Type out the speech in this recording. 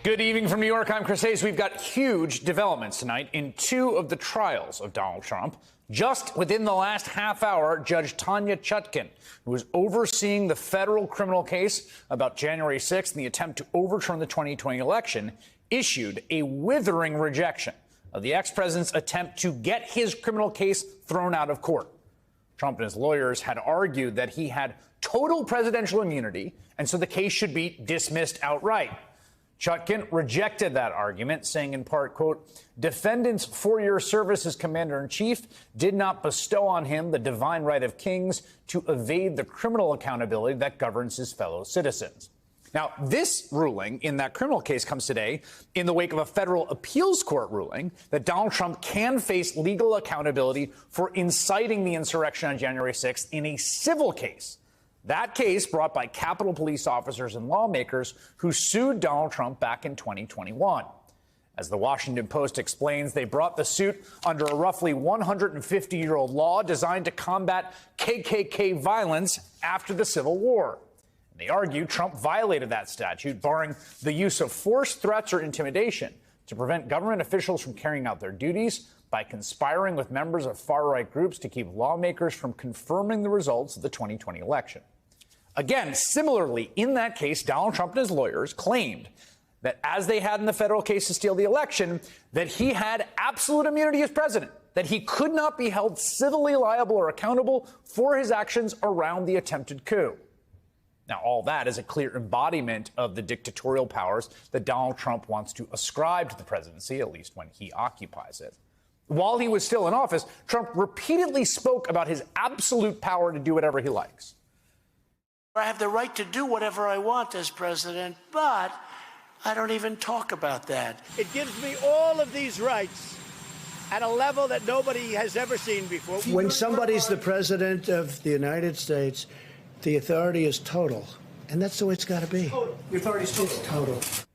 Good evening from New York. I'm Christie. We've got huge developments tonight in two of the trials of Donald Trump. Just within the last half hour, Judge Tanya Chutkan, who was overseeing the federal criminal case about January 6th and the attempt to overturn the 2020 election, issued a withering rejection of the ex-president's attempt to get his criminal case thrown out of court. Trump and his lawyers had argued that he had total presidential immunity, and so the case should be dismissed outright. Chutkan rejected that argument, saying in part, quote, defendant's 4-year service as commander-in-chief did not bestow on him the divine right of kings to evade the criminal accountability that governs his fellow citizens. Now, this ruling in that criminal case comes today in the wake of a federal appeals court ruling that Donald Trump can face legal accountability for inciting the insurrection on January 6th in a civil case. That case brought by Capitol Police officers and lawmakers who sued Donald Trump back in 2021. As the Washington Post explains, they brought the suit under a roughly 150-year-old law designed to combat KKK violence after the Civil War. They argue Trump violated that statute, barring the use of force, threats, or intimidation to prevent government officials from carrying out their duties by conspiring with members of far-right groups to keep lawmakers from confirming the results of the 2020 election. Again, similarly, in that case, Donald Trump and his lawyers claimed that, as they had in the federal case to steal the election, that he had absolute immunity as president, that he could not be held civilly liable or accountable for his actions around the attempted coup. Now, all that is a clear embodiment of the dictatorial powers that Donald Trump wants to ascribe to the presidency, at least when he occupies it. While he was still in office, Trump repeatedly spoke about his absolute power to do whatever he likes. I have the right to do whatever I want as president, but I don't even talk about that. It gives me all of these rights at a level that nobody has ever seen before. When somebody's the president of the United States, the authority is total. And that's the way it's got to be. Total. The authority is total. It's total.